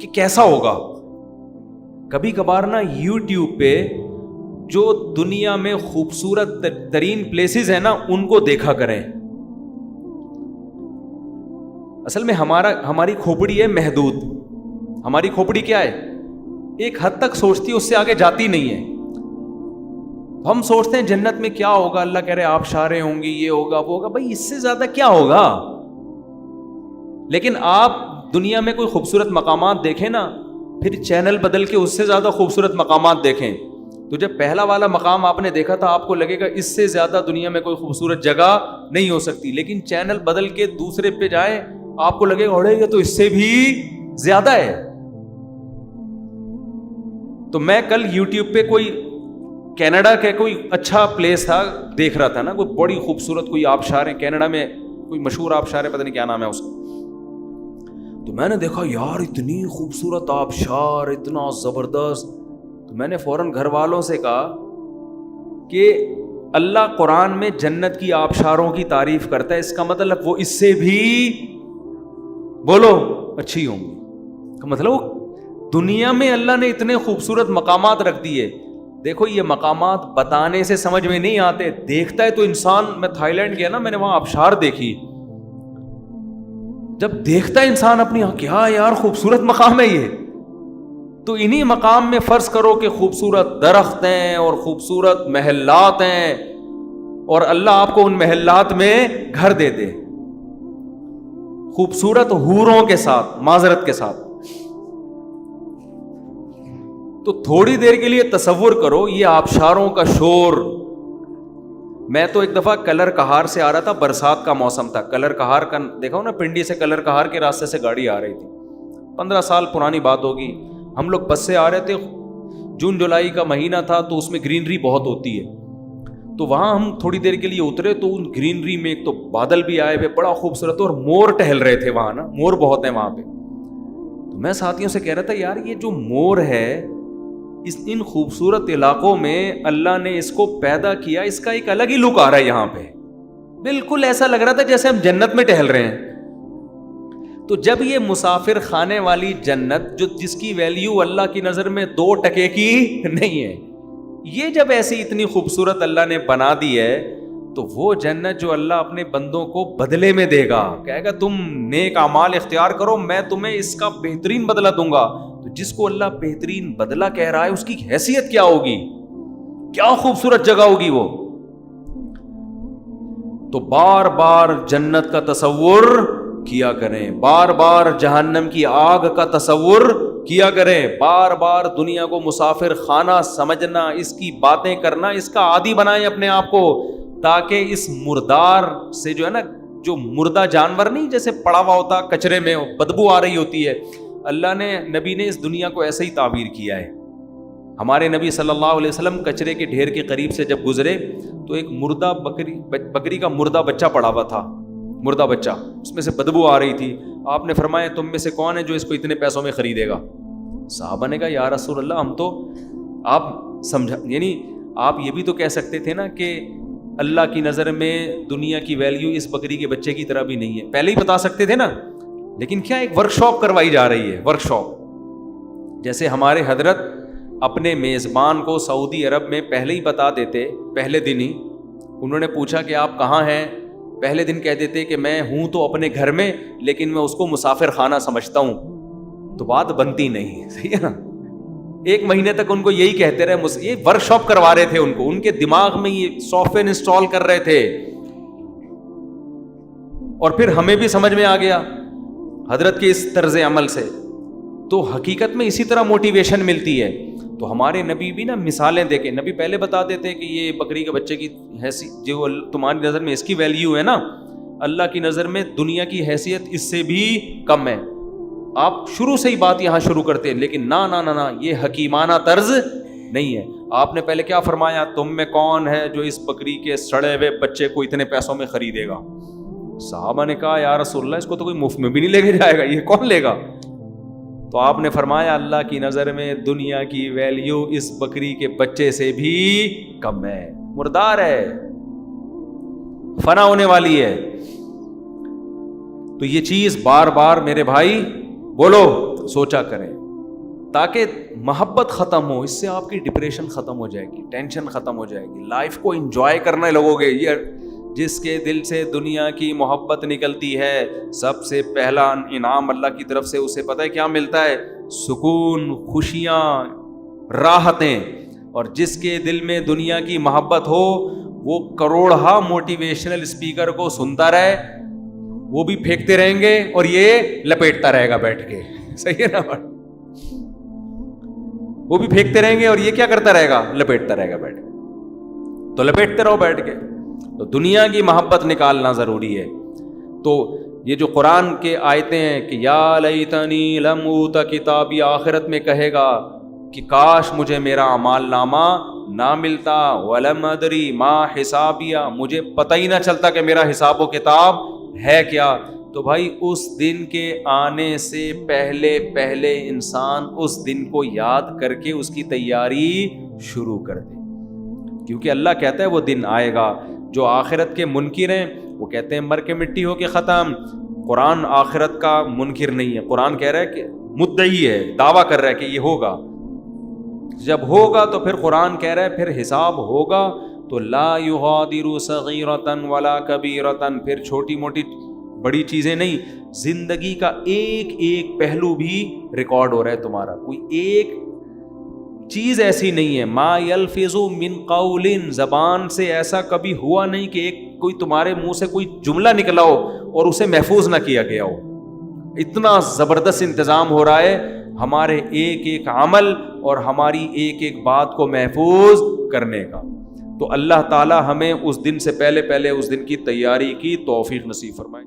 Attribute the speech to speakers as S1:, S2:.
S1: کہ کیسا ہوگا. کبھی کبھار نا یوٹیوب پہ جو دنیا میں خوبصورت ترین پلیسز ہیں نا ان کو دیکھا کریں. اصل میں ہماری کھوپڑی ہے محدود. ہماری کھوپڑی کیا ہے؟ ایک حد تک سوچتی ہے، اس سے آگے جاتی نہیں ہے. ہم سوچتے ہیں جنت میں کیا ہوگا، اللہ کہہ رہے آبشاریں ہوں گی، یہ ہوگا وہ ہوگا. بھائی اس سے زیادہ کیا ہوگا؟ لیکن آپ دنیا میں کوئی خوبصورت مقامات دیکھیں نا، پھر چینل بدل کے اس سے زیادہ خوبصورت مقامات دیکھیں، تو جب پہلا والا مقام آپ نے دیکھا تھا آپ کو لگے گا اس سے زیادہ دنیا میں کوئی خوبصورت جگہ نہیں ہو سکتی. لیکن چینل بدل کے دوسرے پہ جائیں آپ کو لگے گا اڑے یہ تو اس سے بھی زیادہ ہے. تو میں کل یوٹیوب پہ کوئی کینیڈا کے کوئی اچھا پلیس تھا دیکھ رہا تھا نا، کوئی بڑی خوبصورت کوئی آبشار ہے کینیڈا میں، کوئی مشہور آبشار ہے، پتہ نہیں کیا نام ہے اس کا. تو میں نے دیکھا یار اتنی خوبصورت آبشار، اتنا زبردست. تو میں نے فوراً گھر والوں سے کہا کہ اللہ قرآن میں جنت کی آبشاروں کی تعریف کرتا ہے، اس کا مطلب وہ اس سے بھی بولو اچھی ہوں گی. کا مطلب وہ دنیا میں اللہ نے اتنے خوبصورت مقامات رکھ دیے. دیکھو یہ مقامات بتانے سے سمجھ میں نہیں آتے، دیکھتا ہے تو انسان. میں تھائی لینڈ گیا نا، میں نے وہاں آبشار دیکھی. جب دیکھتا ہے انسان اپنی کیا یار خوبصورت مقام ہے یہ. تو انہی مقام میں فرض کرو کہ خوبصورت درخت ہیں اور خوبصورت محلات ہیں، اور اللہ آپ کو ان محلات میں گھر دے دے خوبصورت حوروں کے ساتھ، معذرت کے ساتھ. تو تھوڑی دیر کے لیے تصور کرو یہ آبشاروں کا شور. میں تو ایک دفعہ کلر کہار سے آ رہا تھا، برسات کا موسم تھا. کلر کہار کا دیکھا نا، پنڈی سے کلر کہار کے راستے سے گاڑی آ رہی تھی، 15 سال پرانی بات ہوگی. ہم لوگ بس سے آ رہے تھے، جون جولائی کا مہینہ تھا، تو اس میں گرینری بہت ہوتی ہے. تو وہاں ہم تھوڑی دیر کے لیے اترے تو ان گرینری میں ایک تو بادل بھی آئے ہوئے بڑا خوبصورت، اور مور ٹہل رہے تھے وہاں نا، مور بہت ہیں وہاں پہ. تو میں ساتھیوں سے کہہ رہا تھا یار یہ جو مور ہے ان خوبصورت علاقوں میں اللہ نے اس کو پیدا کیا، اس کا ایک الگ ہی لک آ رہا ہے یہاں پہ. بالکل ایسا لگ رہا تھا جیسے ہم جنت میں ٹہل رہے ہیں. تو جب یہ مسافر خانے والی جنت جس کی ویلیو اللہ کی نظر میں 2 ٹکے کی نہیں ہے، یہ جب ایسی اتنی خوبصورت اللہ نے بنا دی ہے، تو وہ جنت جو اللہ اپنے بندوں کو بدلے میں دے گا، کہے گا تم نیک اعمال اختیار کرو، میں تمہیں اس کا بہترین بدلہ دوں گا. تو جس کو اللہ بہترین بدلہ کہہ رہا ہے اس کی حیثیت کیا ہوگی، کیا خوبصورت جگہ ہوگی وہ. تو بار بار جنت کا تصور کیا کریں، بار بار جہنم کی آگ کا تصور کیا کریں، بار بار دنیا کو مسافر خانہ سمجھنا، اس کی باتیں کرنا، اس کا عادی بنائیں اپنے آپ کو، تاکہ اس مردار سے جو ہے نا، جو مردہ جانور نہیں جیسے پڑا ہوا ہوتا کچرے میں بدبو آ رہی ہوتی ہے، اللہ نے نبی نے اس دنیا کو ایسے ہی تعبیر کیا ہے. ہمارے نبی صلی اللہ علیہ وسلم کچرے کے ڈھیر کے قریب سے جب گزرے تو ایک مردہ بکری کا مردہ بچہ پڑا ہوا تھا، مردہ بچہ، اس میں سے بدبو آ رہی تھی. آپ نے فرمایا تم میں سے کون ہے جو اس کو اتنے پیسوں میں خریدے گا؟ صحابہ نے کہا یا رسول اللہ ہم تو، آپ سمجھا، یعنی آپ یہ بھی تو کہہ سکتے تھے نا کہ اللہ کی نظر میں دنیا کی ویلیو اس بکری کے بچے کی طرح بھی نہیں ہے، پہلے ہی بتا سکتے تھے نا. لیکن کیا ایک ورک شاپ کروائی جا رہی ہے، ورک شاپ. جیسے ہمارے حضرت اپنے میزبان کو سعودی عرب میں پہلے ہی بتا دیتے، پہلے دن ہی انہوں نے پوچھا کہ آپ کہاں ہیں، پہلے دن کہہ دیتے کہ میں ہوں تو اپنے گھر میں، لیکن میں اس کو مسافر خانہ سمجھتا ہوں، تو بات بنتی نہیں. صحیح ہے نا؟ 1 مہینے تک ان کو یہی کہتے رہے، یہ ورک شاپ کروا رہے تھے ان کو، ان کے دماغ میں یہ سافٹ ویئر انسٹال کر رہے تھے. اور پھر ہمیں بھی سمجھ میں آ گیا حضرت کے اس طرز عمل سے. تو حقیقت میں اسی طرح موٹیویشن ملتی ہے. تو ہمارے نبی بھی نا مثالیں دے کے، نبی پہلے بتا دیتے کہ یہ بکری کے بچے کی حیثیت جو تمہاری نظر میں اس کی ویلیو ہے نا، اللہ کی نظر میں دنیا کی حیثیت اس سے بھی کم ہے. آپ شروع سے ہی بات یہاں شروع کرتے ہیں، لیکن نا نا نا نا، یہ حکیمانہ طرز نہیں ہے. آپ نے پہلے کیا فرمایا، تم میں کون ہے جو اس بکری کے سڑے ہوئے بچے کو اتنے پیسوں میں خریدے گا؟ صحابہ نے کہا یا رسول اللہ اس کو تو کوئی مفت میں بھی نہیں لے کے جائے گا، یہ کون لے گا؟ تو آپ نے فرمایا اللہ کی نظر میں دنیا کی ویلیو اس بکری کے بچے سے بھی کم ہے، مردار ہے، فنا ہونے والی ہے. تو یہ چیز بار بار میرے بھائی بولو, سوچا کریں, تاکہ محبت ختم ہو. اس سے آپ کی ڈپریشن ختم ہو جائے گی, ٹینشن ختم ہو جائے گی, لائف کو انجوائے کرنے لگو گے. یہ جس کے دل سے دنیا کی محبت نکلتی ہے, سب سے پہلا انعام اللہ کی طرف سے اسے پتہ ہے کیا ملتا ہے؟ سکون, خوشیاں, راحتیں. اور جس کے دل میں دنیا کی محبت ہو وہ کروڑہا موٹیویشنل اسپیکر کو سنتا رہے, وہ بھی پھینکتے رہیں گے اور یہ لپیٹتا رہے گا بیٹھ کے. صحیح ہے نا بات؟ وہ بھی پھینکتے رہیں گے اور یہ کیا کرتا رہے گا؟ لپیٹتا رہے گا بیٹھ کے. تو لپیٹتے رہو بیٹھ کے. تو دنیا کی محبت نکالنا ضروری ہے. تو یہ جو قرآن کے آیتیں ہیں کہ یا لیتنی لم اوت کتابی, آخرت میں کہے گا کہ کاش مجھے میرا اعمال نامہ نہ ملتا, ولم ادری ما حسابیہ, مجھے پتہ ہی نہ چلتا کہ میرا حساب و کتاب ہے کیا. تو بھائی اس دن کے آنے سے پہلے پہلے انسان اس دن کو یاد کر کے اس کی تیاری شروع کر دے, کیونکہ اللہ کہتا ہے وہ دن آئے گا. جو آخرت کے منکر ہیں وہ کہتے ہیں مر کے مٹی ہو کے ختم. قرآن آخرت کا منکر نہیں ہے, قرآن کہہ رہا ہے کہ مدعی ہے, دعویٰ کر رہا ہے کہ یہ ہوگا. جب ہوگا تو پھر قرآن کہہ رہا ہے پھر حساب ہوگا. تو لا یغادر صغیرۃ ولا کبیرۃ, پھر چھوٹی موٹی بڑی چیزیں نہیں, زندگی کا ایک ایک پہلو بھی ریکارڈ ہو رہا ہے تمہارا. کوئی ایک چیز ایسی نہیں ہے. ما یلفظ من قول, زبان سے ایسا کبھی ہوا نہیں کہ ایک کوئی تمہارے منہ سے کوئی جملہ نکلا ہو اور اسے محفوظ نہ کیا گیا ہو. اتنا زبردست انتظام ہو رہا ہے ہمارے ایک ایک عمل اور ہماری ایک ایک بات کو محفوظ کرنے کا. تو اللہ تعالی ہمیں اس دن سے پہلے پہلے اس دن کی تیاری کی توفیق نصیب فرمائے.